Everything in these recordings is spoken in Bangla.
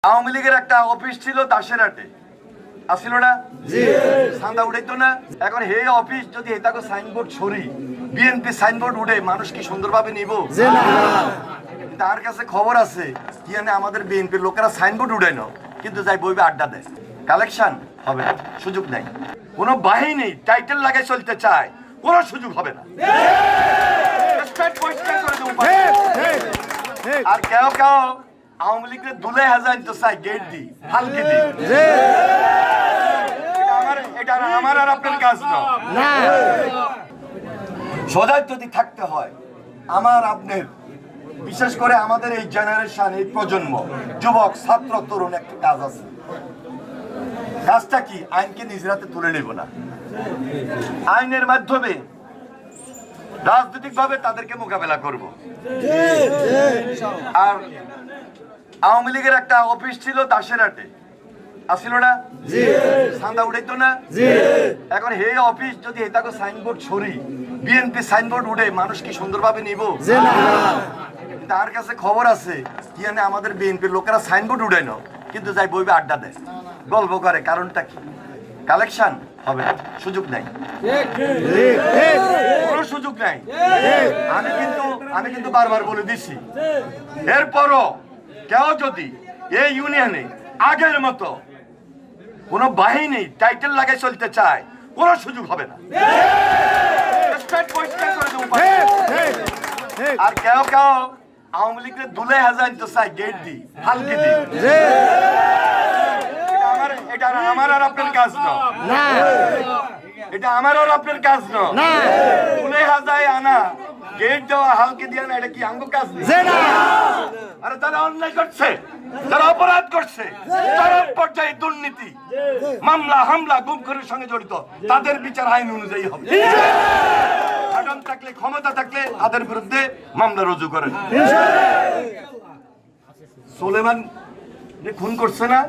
আওয়ামী লীগের একটা অফিস ছিল দাসেরহাটে, আসছিল না? চাঁদা উঠাইতো না? এখন হে অফিস যদি এটাকে সাইনবোর্ড ছড়ি, বিএনপি সাইনবোর্ড উঠে, মানুষ কি সুন্দরভাবে নিব? তার কাছে খবর আছে কি জানে আমাদের বিএনপির লোকেরা সাইনবোর্ড উঠে না, কিন্তু যাই বইবে আড্ডা দেয়, কালেকশন হবে না, সুযোগ নাই। কোনো বাহিনী টাইটেল লাগাই চলতে চায়, কোনো সুযোগ হবে না। আর কেউ কেউ আওয়ামী লীগের দুলে হাজার তো চাই গেট দি হালকি দি, এটা আমার আর আপনার কাজ না। সজাগ যদি থাকতে হয়, আমার আপনার বিশেষ করে আমাদের এই জেনারেশন, এই প্রজন্ম, যুবক, ছাত্র, তরুণ, একটা কাজ আছে। কাজটা কি? আইনকে নিজ হাতে তুলে নেব না, আইনের মাধ্যমে রাজনৈতিক ভাবে তাদেরকে মোকাবেলা করব। আর আওয়ামী লীগের একটা অফিস ছিল দাসেরহাটে, আসছিল না? চাঁদা উঠাইতো না? এখন হে অফিস যদি এটাকে সাইনবোর্ড ছড়ি, বিএনপি সাইনবোর্ড উঠে, মানুষ কি সুন্দরভাবে নিব? তার কাছে খবর আছে কি জানে আমাদের বিএনপির লোকেরা সাইনবোর্ড উঠে না, কিন্তু যাই বইবে আড্ডা দেয়, গল্প করে। কারণটা কি? কালেকশন হবে না, সুযোগ নাই, কোনো সুযোগ নাই। আমি কিন্তু বারবার বলে দিছি, এরপরও কেউ যদি এই ইউনিয়নে আগের মতো কোন বাহিনী টাইটেল লাগাই চলতে চায়, কোনো সুযোগ হবে না। আর কেউ কেউ আওয়ামী লীগের দুলে হাজার তো চাই গেট দি হালকি দি, এটা আমার আর আপনার কাজ না, এটা আমার আর আপনার কাজ না। দুলে হাজার আনা, গেট দেওয়া, হালকি দিয়ে না, এটা কি আঙ্গ কাজ নেই? আরে তারা অন্যায় করছে, তারা অপরাধ করছে, চরম পর্যায়ে দুর্নীতি, মামলা হামলা গুমখুরের সঙ্গে জড়িত, তাদের বিচার আইন অনুযায়ী হবে। আদম থাকলে, ক্ষমতা থাকলে তাদের বিরুদ্ধে মামলা রুজু করেন। সুলেমান খুন করছে না?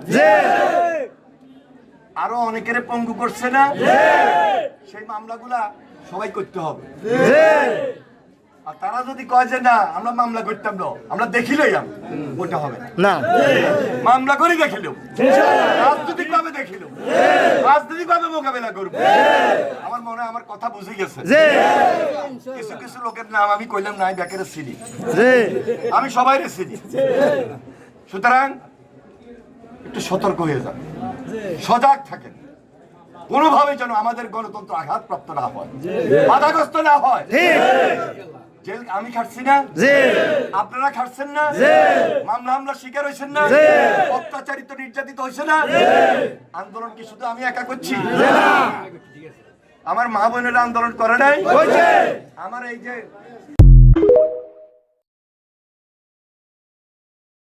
আরো অনেকের পঙ্গু করছে না? সেই মামলাগুলা সবাই করতে হবে। আর তারা যদি কয় যে না আমরা মামলা করতাম না, আমরা দেখিলেই ওটা হবে না। মামলা করে দেখিলেও, রাজনৈতিক ভাবে দেখিলেও, রাজনৈতিক ভাবে মোকাবেলা করবো। আমার মনে হয় আমার কথা বুঝে গেছে। কিছু কিছু লোকের নাম আমি কইলাম নাই, ব্যাকের চিনি, আমি সবাই চিনি। সুতরাং একটু সতর্ক হয়ে যান, সজাগ থাকেন, কোনোভাবে যেন আমাদের গণতন্ত্র আঘাতপ্রাপ্ত না হয়, বাধাগ্রস্ত না হয়। জেল আমি খাটছি না, আপনারা খাটছেন না, মামলা হামলা শিকার হয়েছেন না, অত্যাচারিত নির্যাতিত হয়েছে না। আন্দোলন কি শুধু আমি একা করছি? আমার মা বোনেরা আন্দোলন করে নাই? আমার এই যে